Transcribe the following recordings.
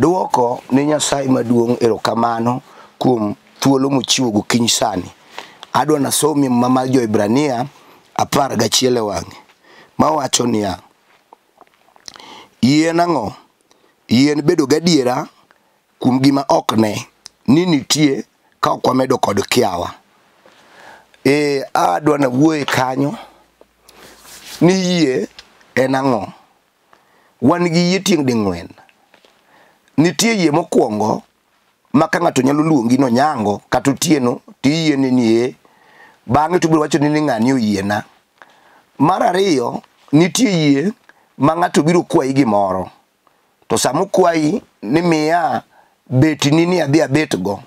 Aduoko ni Nyasaye maduong' erokamano kuom thuolo mochiwo gokinyi sani. Adwa nasomi mama Jo-Hibrania 11 wang'e mawacho niya: yien ang'o? Yien bedo gadiera kuom gima ok ne ni nitie ka ok wamedo kod kiawa. Adwa na wuoye kanyo ni yie en ang'o. Wan gi yie tieng' ding'wen. Nitie yie mokwongo ma ka ng'ato nyalo luongi no nyango kata otieno tiyie ni bang'e to biro wacho ni ng'ani oyiena. Mar ariyo, nitie yie ma ng'ato biro kwayi gimoro, to samo kwayi ni miya betni ni adhi abetgo,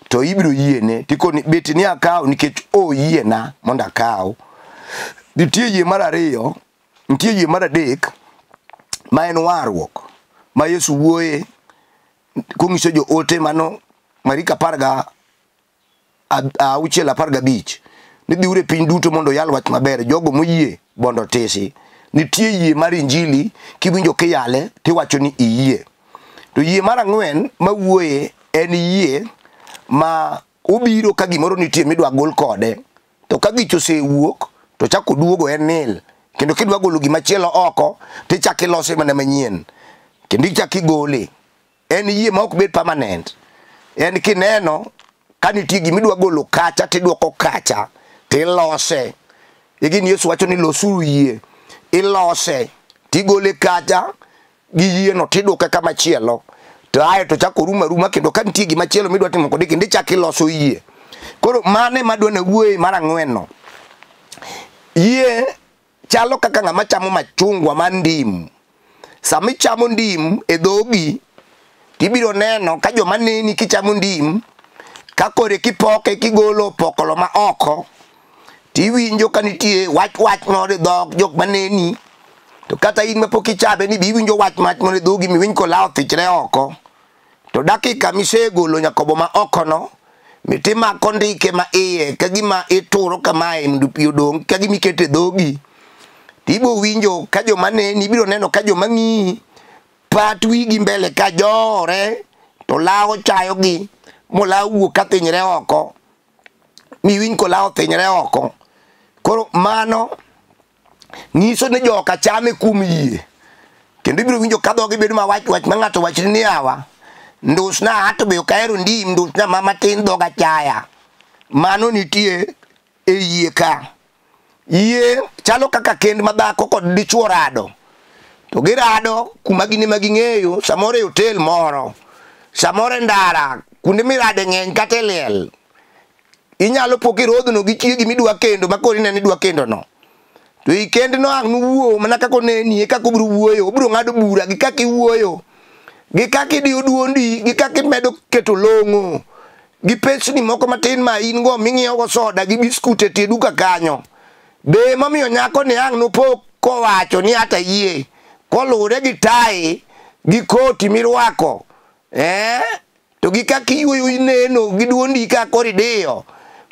to ibiro yiene tikoni betni akaw nikech oyiena mondo akaw. Nitie yie mar ariyo. Nitie yie mar adek ma en warruok ma Yesu wuoye kong'iso joote mano Mariko 6:15 ni dhiuru e piny duto mondo yal wach maber jogo moyie bondo tisi. Nitie yie mar injili kiwinjo kiyale tiwacho ni iyie. To yie mar ang'wen mawuoye en yie ma obiro ka gimoro nitie midwa gol kode, to ka gicho osewuok to chako duogo en nil, kendo kidwa golo gimachielo oko tichako ilose mana manyien kendo ichako igole. En yie ma ok bed permanent. En kineno ka nitie gimidwa golo kacha tiduoko kacha tilose. Igini Yesu wacho ni losuru yie. Ilose tigole kacha gi yie no tiduoke kamachielo, to aye to chako ruma kendo ka nitie gimachielo midwa timo kode kendo ichako iloso yie. Koro mane madwa na wuoye mar ang'wen no. Yie chalo kaka ng'ama chamo machungwa mar ndim. Sama ichamo ndim e dhogi tibiro neno ka joma neni kichamo ndim ka kore kipoke kigolo pokolo ma oko tiwinjo ka nitie wach moro e dhog jok maneni, to kata in mapok ichabe ni biwinjo wach moro e dhogi miwinj kolawo thichre oko. To dakika misegolo nyakobo ma oko no mitimako ndike ma iye kagima ituro kamae mondo pi odong kagima ikete dhogi, tibo winjo ka joma neni biro neno ka joma ng'iyi pat wigi mbele ka jore to lawo chayogi molawo wuok ka thinyre oko, miwinj kolawo thinyre oko. Koro mano ng'iso ni joka chame kuom yie, kendo ibiro winjo ka dhogi bedo ma wach ma ng'ato wachni ni yawa ndusna ato be okahero ndim, ndusna matin dhoga chaya. Mano nitie e yie ka. Yie chalo kaka kend ma dhako kod dichuo rado, to girado kuma gine ma ging'eyo, samoro e hotel moro, samoro e ndara kuonde mirade ng'eny kata e liel. Inyalo po kirodhno gi chiegi midwa kendo makoro ineno idwa kendo no, to i kendno ang' nuwuo mana kako neni kako biro wuoyo, obiro ng'ado bura gi kaka iwuoyo, gi kaka idiyo duondi, gi kaka imedo keto long'o, gi pesni moko matin ma in go ming'iewo go soda gi biskut e tie duka kanyo. Be momiyo nyako ni ang' nopo kowacho ni hata yie koluwre gi tai gi koti mirwako, to gi kaka iwuoyo ineno gi duondi ka koro idiyo.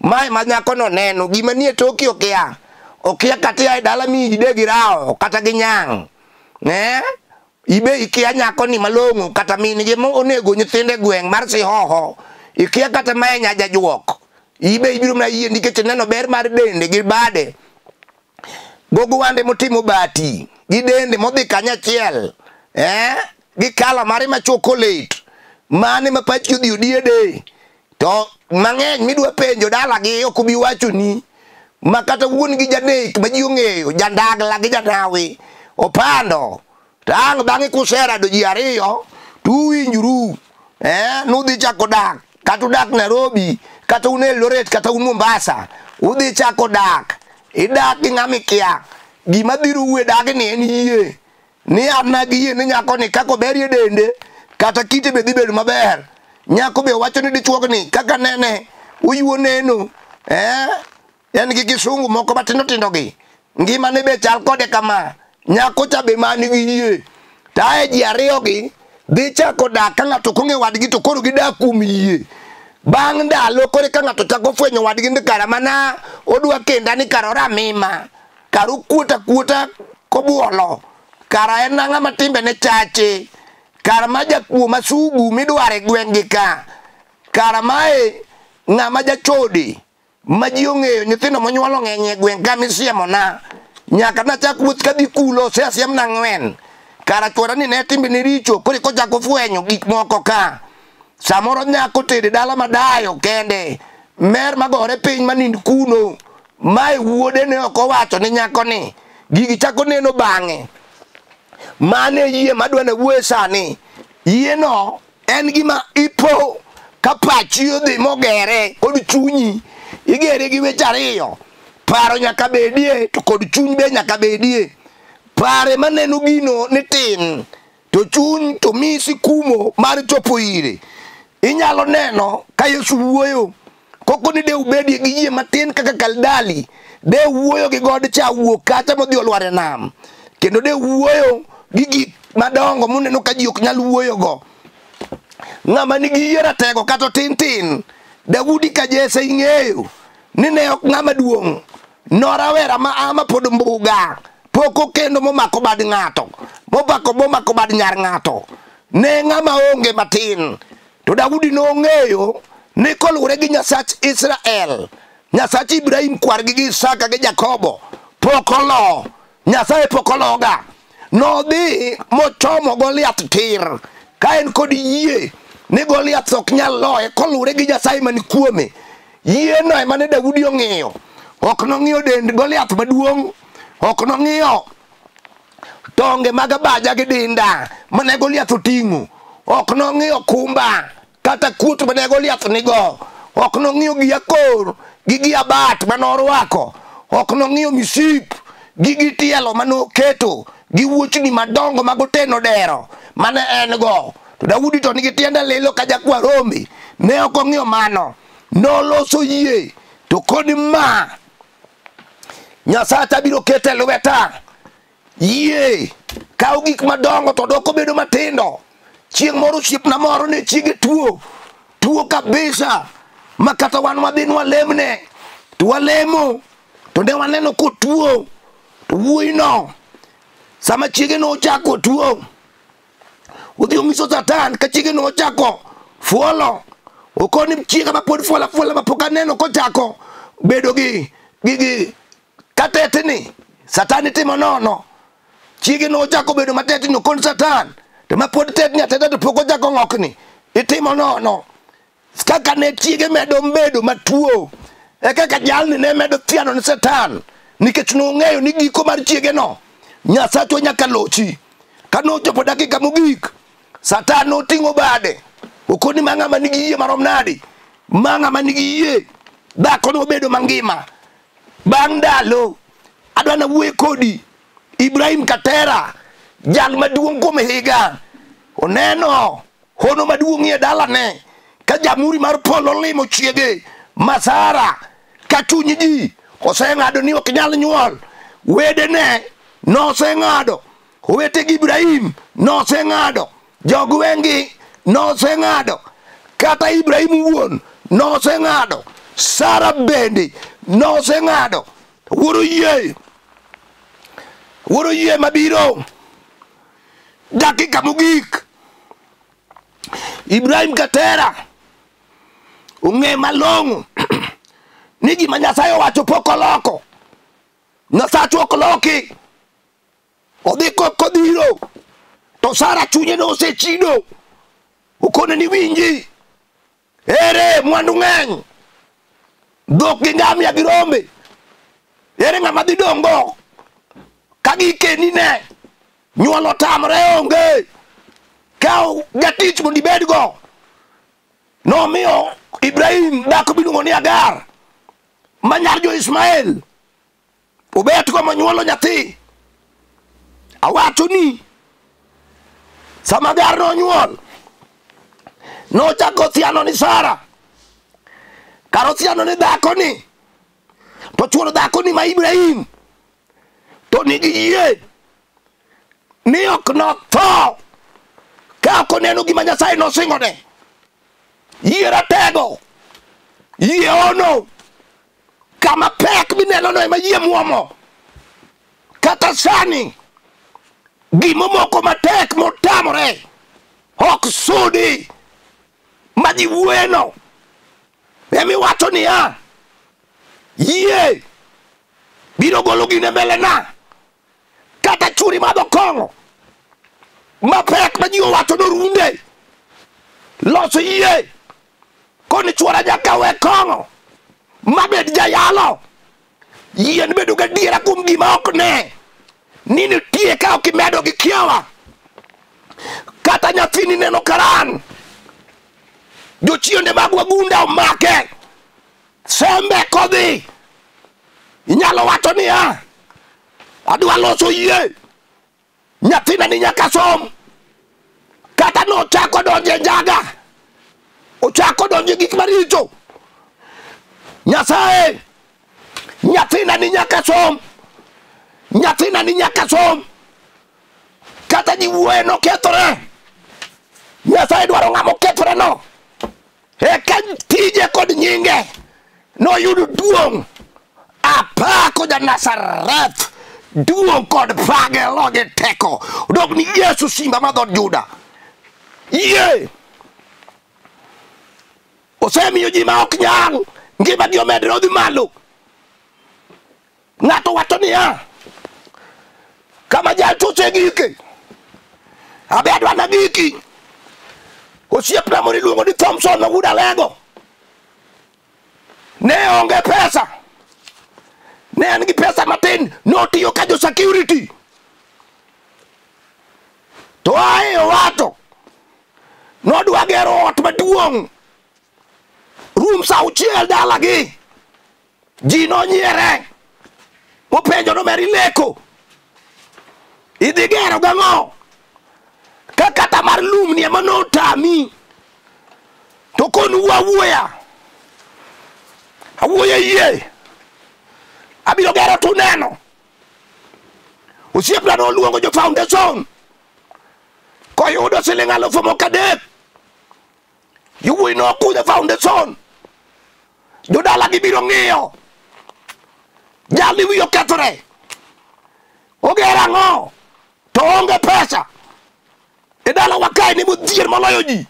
Mae ma nyako no neno gima nie toki okia kata e dala mi ide gi rao kata gi nyang', ibe ikia nyako ni malong'o kata min gi onego nyithinde gweng' mar Sihoho, ikia kata mae nya jajuok, ibe ibiro mana yie nikech neno ber mar dende gi bade, gogo wande motimo bati gi dende modhi kanyachiel, gi kala mare ma chocolate mane ma pachki odhi odiede. To mang'eny midwa penjo dala gi ok obi wacho ni, ma kata wuon gi jadek ma ji ong'eyo, jandagla gi janawi opando, to ang' bang'e kuserado ji ariyo tuwinjuru, nudhi chako dak, kata udak Nairobi kata un Eldoret kata un Mombasa, udhi chako dak, idak gi ng'ama ikia. Gima biro wuo dagni en yie ni an gi yie ni nyako ni kako berie dende kata kite be dhi bedo maber. Nyako be wacho ni dichuog ni kaka nene uyuo neno, en gi kisungu moko matindo tindo gi, ngima ne be chal kode kama. Nyako cha be mani gi yie, tae ji ariyo gi dhi chako dak ka ng'ato kong'e wadgi to koro gidak kuom yie. Bang' ndalo kore ka ng'ato chako fwenyo wadgi ni kara mana odwa kenda ni kara oramima, kara okuota kuota kobuolo, kara en ng'ama timbe ne chache, kar ma jakuo masugu midware gweng'gi ka, kar mae ng'ama jachode ma ji ong'eyo nyithindo monyuolo ng'eny e gweng' ka misiemona, nyaka nachak wuoth kadhi kulo osesiemna ng'wen, kara chwora ni ne timbe ni richo koro kochako fwenyo gik moko ka. Samoro nyako tede dala madayo kende, mer magore piny manind kuno, mae wuode ne ok owacho ni nyako ni, gigi chako neno bang'e. Mane yie madwana wuoye sani, yie no en gima ipo ka pachi odhi mogere kod chunyi, igere gi weche ariyo, paro nyaka bedie to kod chuny be nyaka bedie. Pare maneno gino ni tin, to chuny to misi kumo mar chopo ire. Inyalo neno ka Yesu wuoyo, koko ni de ubedi gi yie matin kaka kaldali, de wuoyo gi god cha wuok kata modhi olwar e nam, kendo de wuoyo gi gik madongo muneno ka ji ok nyal wuoyo go. Ng'ama nigi yie ratego kata tin tin, Daudi ka Jesse ing'eyo ni ne ok ng'ama duong', norawera ma ama pod mbuga, poko kendo momako bad ng'ato, momako bad nyar ng'ato, ne ng'ama onge matin. To Daudi nong'eyo ni koluwore gi Nyasach Israel, Nyasach Ibrahim kwargi gi Isaka gi Jakobo, pokolo, Nyasaye pokologa, nodhi mochomo Goliath tir, ka en kod yie ni Goliath ok nyal loye koluwore gi Nyasaye mani kuome. Yie no ema ne Daudi ong'iyo, ok nong'iyo dend Goliath maduong', ok nong'iyo tonge mag abaja gi dinda mane Goliath oting'o, ok nong'iyo kumba kata kuot mane Goliath nigo, ok nong'iyo gi akor gi gi abat manorwako, ok nong'iyo misip gi gi tielo manoketo gi wuochni madongo mag oteno dero mane en go. To Daudi to nigi tiende lilo ka jakwa rombe, ne ok ong'iyo mano, noloso yie. To kod ma Nyasaye biro kete lweta, yie kaw gik madongo to doko bedo matindo. Chieng' moro osiepna moro ne chiege tuo kabisa, ma kata wan wadhi walemne, to walemo, to ne waneno kotuo. To wuoyi no sama chiege no ochako tuo, udhi onyiso Satan ka chiege no ochako fuolo, okoni chiega ma pod fuola ma pok aneno kochako bedo gi katetni, Satan timo nono. Chiege no ochako bedo matetni, okoni Satan, to ma pod tetni ateta to pok ochako ng'okni, itimo nono. Kaka ne chiege medo bedo matuo, e kaka jalni ne medo thiano ni Satan, nikech nong'eyo ni giko mar chiege no Nyasacho nyaka lochi. Ka nochopo dakika mogik, Satan noting'o bade, okoni ma ng'ama nigi yie marom nadi, ma ng'ama nigi yie dhako nobedo mangima. Bang' ndalo adwana wuoye kodi Ibrahim Katera, jal maduong' kuom higa, oneno hono maduong'ie dalane ka jamhuri mar polo limo chiege Masara, ka chuny ji oseng'ado ni ok nyal nyuol, wedene noseng'ado, owetegi Ibrahim noseng'ado, jogweng'i noseng'ado, kata Ibrahim wuon noseng'ado, Sara bende noseng'ado. Wuoro yie mabiro dakika mogik, Ibrahim Katera ong'e malong'o ni gima Nyasaye owacho pok oloko. Nyasacho ok loki, odhi kodhiro, to Sara chunye no osechido, okone ni winji, ere mwandu ng'eny, dhok gi ngamia gi rombe, ere ng'ama dhi dongo ka gikeni ne nyuolo tamre onge, kaw jatich mondo ibedgo. Nomiyo Ibrahim dhako miluongo ni Agar, manyar jo Ismael, obet go monyuolo nyathi. Awacho ni sama Agar nonyuol, nochako thiano ni Sara, karo thiano ni dhako ni, to chuoro dhako ni ma Ibrahim to nigi yie ni ok notho ka ok oneno gima Nyasaye nosingone. Yie ratego, yie ono, kama pek mineno no ema yie muomo. Kata sani gimo moko matek motamore ok sudi ma ji wuoyeno emiwacho niya, yie biro golo gine mbelena, kata churi madho kong'o mapek ma ji owacho norunde, loso yie koni chwora nyaka we kong'o mabed jayalo, yien bedo gadiera kuom gima ok ne ni nitie ka ok imedo gi kiawa, kata nyathini neno karan, jochiende mag wagunda omake, sembe kodhi, inyalo wacho niya, adwa loso yie, nyathina ni nyaka som, kata nochako donje njaga, ochako donje gik maricho, Nyasaye, nyathina ni nyaka som, nyathina ni nyaka som, kata ji wuoye no kethore, Nyasaye dwaro ng'amo kethore no, eka tije kod nyinge no yudo duong', apako ja Nazareth, duong' kod page loge teko, dog ni Yesu simba ma dhod Juda. Yie osemiyo ji ma ok nyal ngima gi omedre odhi malo. Ng'ato wacho niya, kama jal choche gike, abe adwa na giki, osiepna moro iluongo ni Thompson Oguda Lego, ne onge pesa, ne en gi pesa matin, notiyo ka jo security, to ae owacho nodwa gero ot maduong', rooms 6 dalagi, ji nonyiere, mopenjo nomeri leko, idhi gero gang'o, ka kata mar lum ni ema notami, to konu wawuoya, awuoya yie, abiro gero to neno. Osiepna noluongo jo foundation, koyudo siling 3,000, yowuoyi nokudho foundation, jodala gibiro ng'iyo, jali wiyo kethore, ogero ang'o, to onge pesa, e dala wakae ni modhier moloyo ji,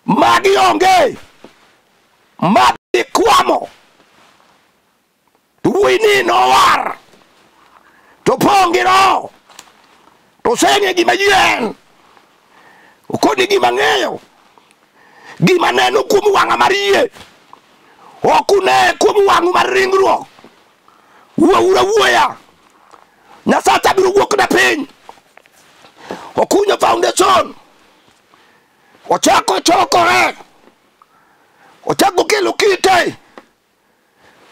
magi onge, magi kwamo, to wuoyi ni nowar, to pongi no, to seng'e gima yien, okoni gima ng'eyo, gima neno kuom wang'a mar yie, okune kuom wang'u mar ringruok, wuoura wuoya, Nyasacha biro wuok na piny, okunyo foundation, ochako chokore, ochako kelo kite,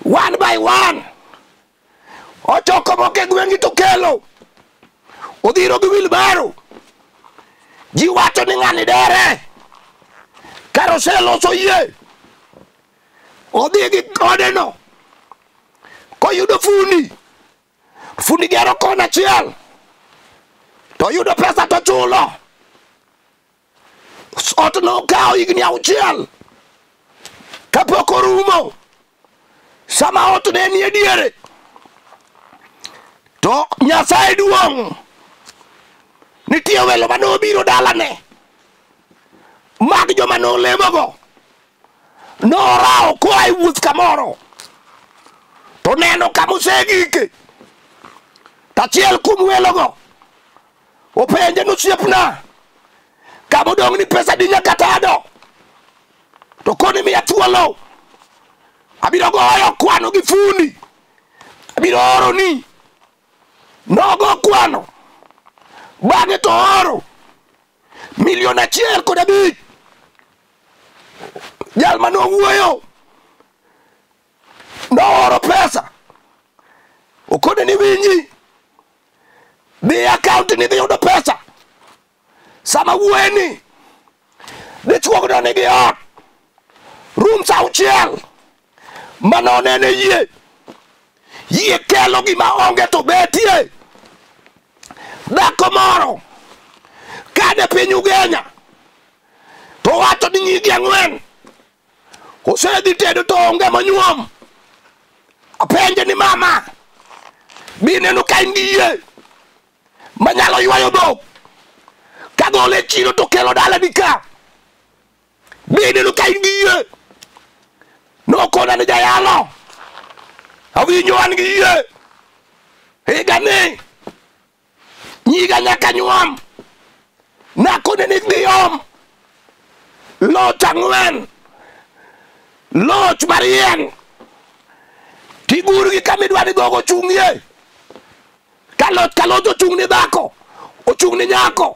one by one, ochoko moke gweng'i to kelo, odhiro gi wheelbarrow, ji wacho ni ng'ani dere, kar oseloso yie, odhi gi kodeno, koyudo fundi gero kona achiel, to yudo pesa to chulo, ot no kao higni 6, kapok orumo, sama ot ne nie diere, to Nyasaye duong', nitie welo manobiro dalane, mag joma nolemogo, norao koa e wuoth kamoro, to neno kamosegike, tachiel kuom welogo, openje nosiepna, kamodong' ni pesa di nyaka tado, to koni miya thuolo, abiro goyo kwano gi fundi, abiro oro ni, nogo kwano, bang'e to oro, 1,500,000, jal mano wuoyo, nooro pesa, okone ni winji, dhi account ni dhi yudo pesa, sama wuoyeni, dichuogno nigi ot, rooms 6, manonene yie kelo gima onge to betie, dhako moro, kane piny Ugenya, to wacho ni nyigi 4, osedhi tedo to onge monyuom, apenje ni mama, bineno ka in gi yie, manyalo ywayo dhok, kagole chiro to kelo dala dika bende no ka ingie no kona ne jayalo awinjo an gi yie higani nyiga nyaka nyuam nakone ni diom loch ang'wen loch marien tigurgi kamidwa ni gogo chung'ie kalot ochung' ni dhako ochung' ni nyako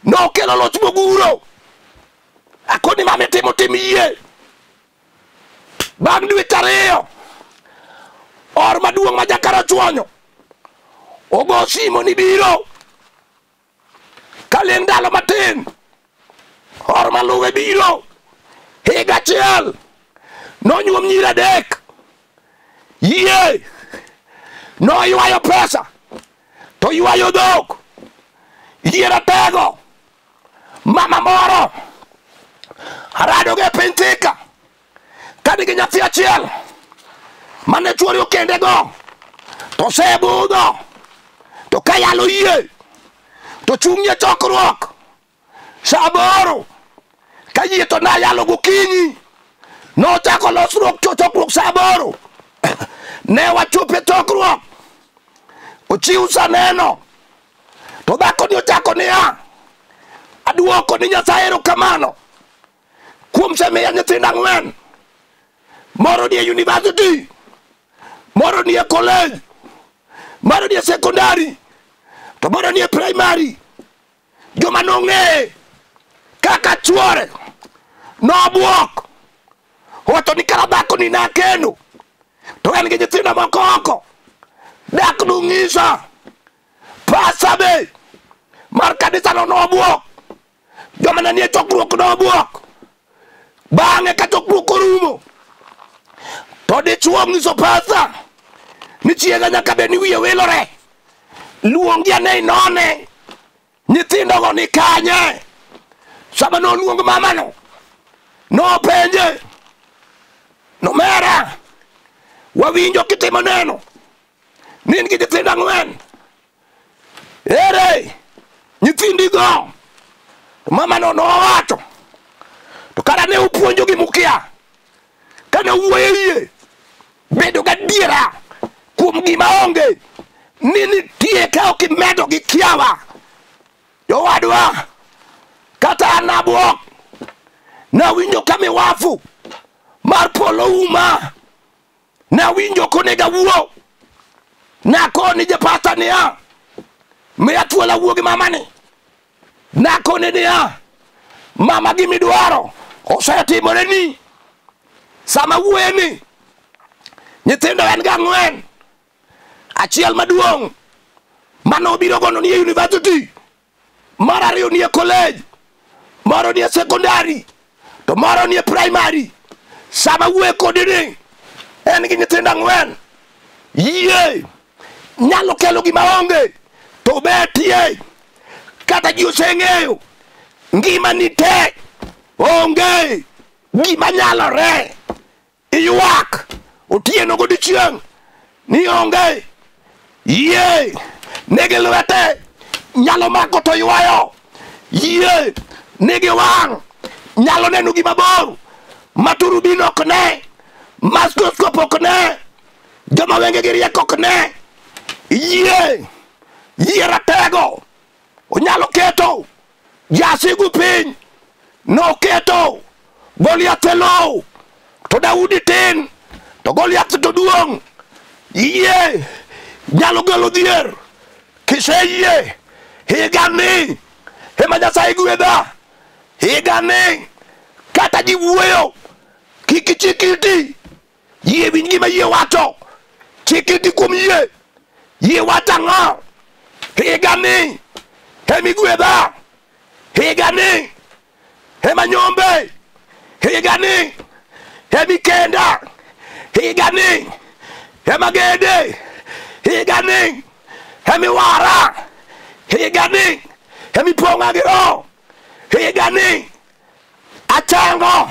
nokelo loch moguro akoni mame tim yie bang' dweche ariyo or maduong' ma jakara chwonyo ogo simo ni biro kaleng ndalo matin or maluwe biro higa achiel nonyuom nyiri adek yie noywayo pesa to ywayo dhok yie ratego mama moro aradoge piny Thika kanigi nyathi achiel mane chuori okende go to sebudho to kayalo yie to chung'ie chokruok sa 8 ka yie to nayalo gokinyi nochako losruok chokruok sa 8 ne wachope chokruok ochiw sa neno to dhako ni ochako niya aduoko ni Nyasaye erokamano kuom semiya nyithindo 4 moro ni e university moro ni e college moro ni e secondary to moro ni e primary joma nong'e kaka chuore nobuok wacho ni kara dhako ni nakendo to en gi nyithindo moko oko dak nung'isa pasa be mar kanisa no nobuok joma ne nie chokruok nobuok bang'e ka chokruok orumo to dichuo ng'iso pasa ni chiega nyaka bed ni wiye wilore luongi ane inone nyithindogo ni kanye sama noluong mamano nopenje nomera wawinjo kitimo neno ni in gi nyithindo 4 ere nyithindigo mamano nowacho to kara ne upuonjo gi mukia kane wuoye yie bedo gadiera kuom gima onge ni nitie ka ok imedo gi kiawa jowadwa kata anabuok nawinjo kamiwafu mar polo uma nawinjo konega wuo nakoni japata niya miya thuola wuo gi mamani nakone niya mama gimidwaro osetimore ni sama wuoye ni nyithindo en ga 4 achiel maduong' manobiro gono ni e university mar ariyo ni e college moro ni e secondary to moro ni e primary sama wuoye kodini en gi nyithindo 4 yie nyalo kelo gima onge to betie kata ji oseng'eyo ngima ni tek onge gima nyalore iyuak otieno godiochieng' ni onge yie nigi lwete nyalo mako to ywayo yie nigi wang' nyalo neno gima bor maturubin ok ne maskroskop ok ne joma wenge gi rieko ok ne yie ratego onyalo keto jasigu piny noketo Goliath elo to Daudi tin to Goliath to duong' yie nyalo golo dhier kiseyie higani ema Nyasaye gwedha higani kata ji wuoyo kik chikiti yie winj gima yie wacho chikiti kuom yie wacho ang'o higani emi gwedha higani ema nyombe higani emi kenda higani ema gede higani emi wara higani emi pong'a gi roho higani achango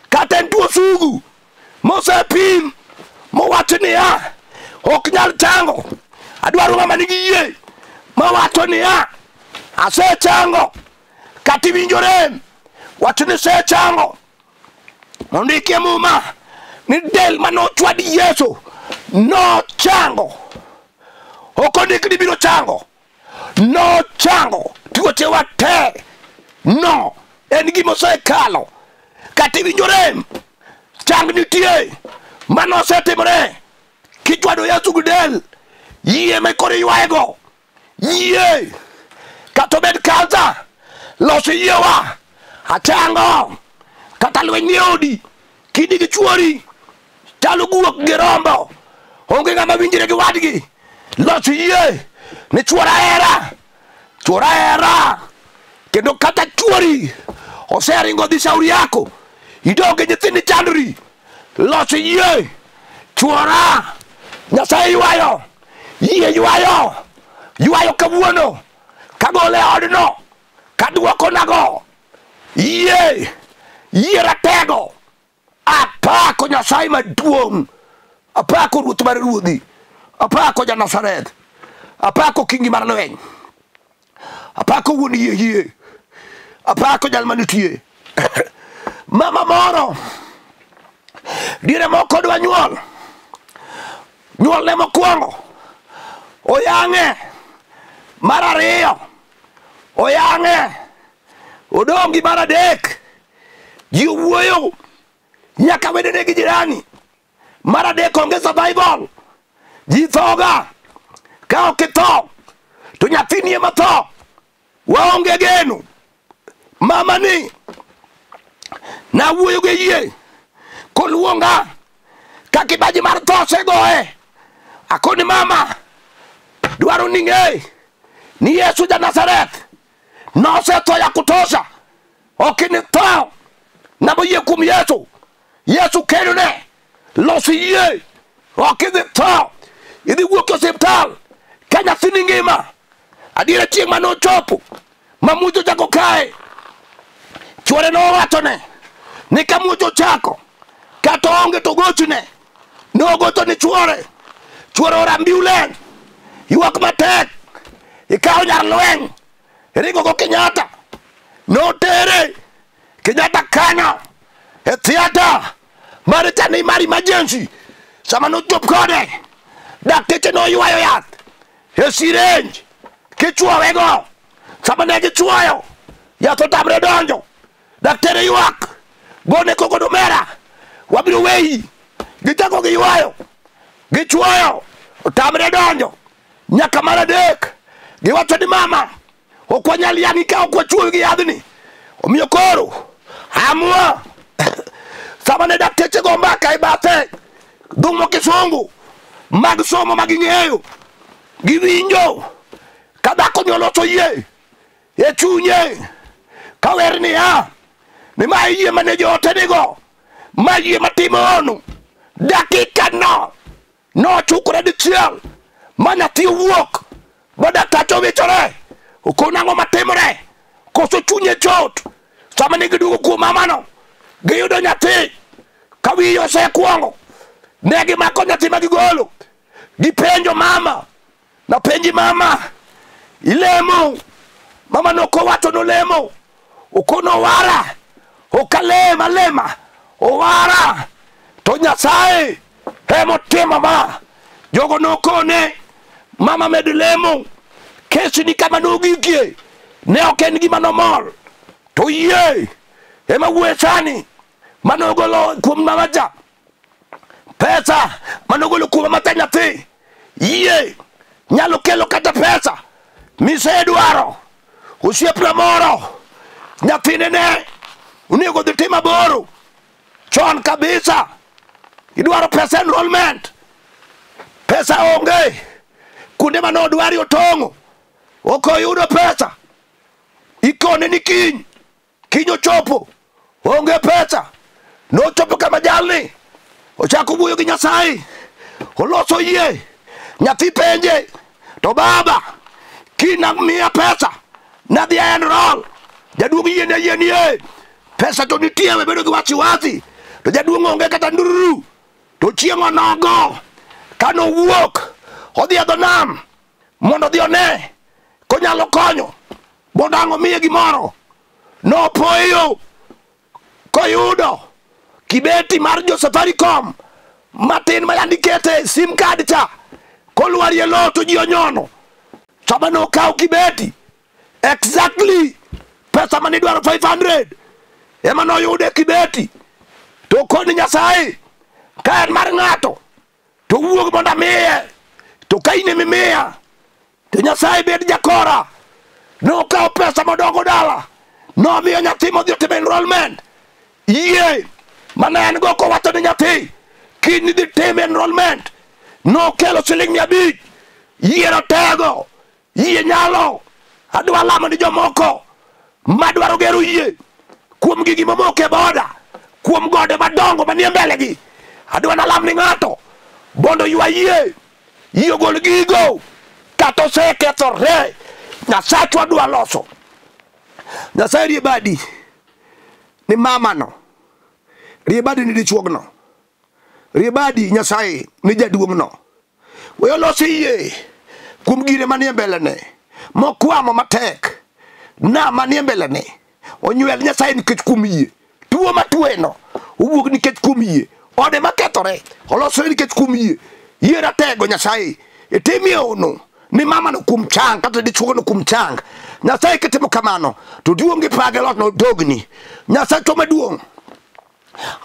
kata en tuo sugu mosepim mowacho niya ok nyal chango adwaro ng'ama nigi yie mowacho niya asechango kati winjo rem wach ni sechango mondike muma ni del manochwadi Yesu no chango okondik ni biro chango no chango tuoche wate no en gima osekalo kati winjo rem chang nitie mano osetimore kichwado Yesu gi del yie mekore ywaego yie kata bed kansa loso yiewa achango kata lweny ni odi kidi gi chuori chalo guok gi rombo onge ng'ama winjire gi wadgi loso yie ni chuora hera kendo kata chuori oseringo dhi shauri yako idonge nyithindi chandri loso yie chuora Nyasaye ywayo yie ywayo kawuono kagole odno kaduoko nago yie ratego apako Nyasaye maduong' apako ruoth mar ruodhi apako ja Nazareth apako kingi mar lweny apako wuon yie apako jal manitie mama moro dire moko dwa nyuol ne mokwongo oyang'e mar ariyo oyang'e odongi mar adek ji owuoyo nyaka wedene gi jirani mar adek onge survival ji thoga ka ok itho to nyathini ema tho waonge geno mamani nawuoyo gi yie koluonga ka kibaji mar tho segoe akoni mama dwaro ni ng'e ni Yesu ja Nazareth nosetho ya kutosha okini tho naboyie kuom Yesu kelone losi yie okidhi tho idhi wuok osiptal ka nyathini ngima adiera chieng' manochopo mamuocho chako kae chuore nowachone ni ka muocho chako kata onge to gochne nogocho ni chuore ora ambulance ywak matek ikawo nyar lweny ringo go Kenyatta notere Kenyatta kanyo e theater mar chani mar emergency sama nochop kode dakteche noywayo yath e syringe kichwowego sama ne gichwoyo yath otamre donjo daktere ywak gone kokodomera wabiro weyi gichako giywayo gichwoyo otamre donjo nyaka mar adek giwacho ni mama ok wanyal yang'i ka ok wachwoyo gi yadhni omiyo koro amua sama ne dakteche go mbaka e bathe dhung'o kisungu mag somo maging'eyo giwinjo ka dhako ni oloso yie e chunye ka wer niya ni ma yie mane joote nigo ma yie matimo onu dakika nochukore dichiel ma nyathi owuok ma daktache owichore okona ang'o matimore koso chunye chot sama ne giduogo kuom mamano giyudo nyathi ka wiye osekuongo ne gimako nyathi magigolo gipenjo mama napenji mama ilemo mama nokowacho nolemo okono wara okalema owara to Nyasaye emotimo ma jogo nokone mama med lemo kesi ni kama nogikie ne ok en gima nomol to yie ema wuoye sani manogolo kuom mamaja pesa manogolo kuom mama nyathi yie nyalo kelo kata pesa misedwaro osiepna moro nyathine ne unego dhi tim aboro chon kabisa idwaro pesa enrollment pesa onge kuonde manodwari otong'o ok oyudo pesa ikone ni kiny ochopo onge pesa nochopo kama jalni ochako wuoyo gi Nyasaye oloso yie nyathi penje to baba kinamiya pesa nadhi enroll jaduong' yienie pesa to nitie bedo gi wasiwasi to jaduong' onge kata ndururu to chieng' onogo kanowuok odhi adho nam mondo odhi one konyalo konyo bodang'o miye gimoro, nopoyo koyudo kibeti mar jo Safaricom matin mayandikete sim card cha kolwarie lo to ji onyono chama no kaw kibeti exactly pesa mani dwaro 500 ema no yude kibeti to koni Nyasaye ka en mar ng'ato to wuog mondo miye to kaine mimiya to Nyasaye bed jakora no kaw pesa modongo dala no miyo nyathi modhi otimo enrollment yie mana en go kowacho ni nyathi kini dhi tim enrollment no kelo siling 500 yiero tego yie nyalo adwa lamo ni jomoko madwaro gero yie kuom gigi mamoke boda kuom gode madongo manie mbele gi adwa nalam ni ng'ato bondo ywa yie yie gol gigo kata osekethore Nyasachwa dwa loso. Nyasaye riebadi ni mama no, riebadi ni dichuog no, riebadi Nyasaye ni jaduong no. Weyo losi yie kuom gire manie mbele ne mokwamo matek na manie mbele ne onywel Nyasaye nikech kuom yie tuo matueno owuok nikech kuom yie ode makethore oloso nikech kuom yie yie ratego Nyasaye itimie ono ni mama no kum chang kata dichuo no kum chang Nyasaye kitimo kamano to duong gi page lot no dogni Nyasaye to maduong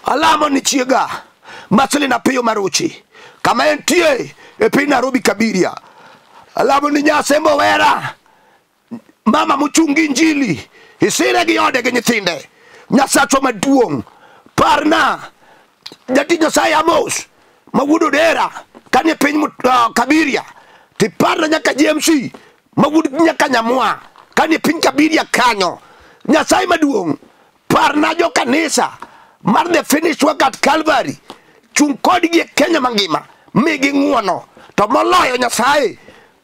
alamo ni chiega masili na piyo Maroche kama entie e piny Nairobi Kabiria alamo ni Nyasaye mowera mama muchungi injili isire gi ode gi nyithinde Nyasaye to maduong parna jati Nyasaye Amos mawudo dera kanye piny Kabiria ti parna nyaka JMC mawud nyaka nyamwa kanye piny Kabiria kanyo Nyasaye maduong parna jo kanisa mar the finished work at Calvary chung kodgi e Kenya mangima migi ng'uono to moloyo Nyasaye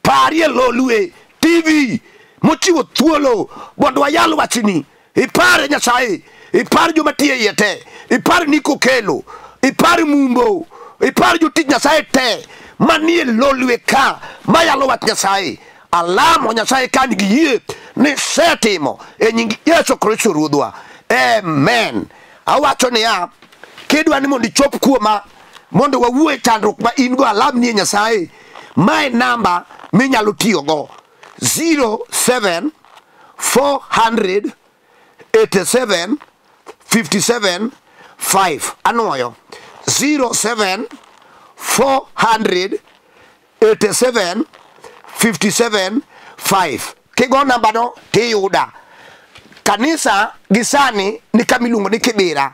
parie lolwe TV mochiwo thuolo mondo wayal wachni ipare Nyasaye ipar joma tiye yete ipar niko kelo ipar mumbo ipar jotich Nyasaye te manie lolwe ka mayalo wach Nyasaye alamo Nyasaye kan gi yie ni setimo e nying Yesu Kristo Ruodhwa amen. Awacho niya kidwa ni mondo ichop kuoma mondo wawuo e chandruok ma in go alam ni Nyasaye my number minyalo tiyo go 07 400 87 57 5 anoyo 07 400 87 57 5 kigo namba no tiyuda kanisa gisani ni kamilungo ni Kibera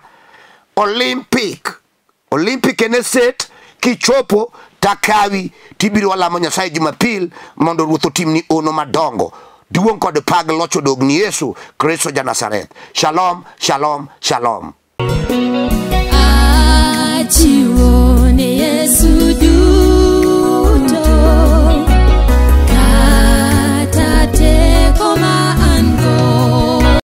Olympic ene set kichopo takawi tibiro walamo Nyasaye Jumapil mondo Ruoth otimni ono madongo duong kod pag locho dogni Yesu Kristo ja Nazareth. Shalom, shalom, shalom.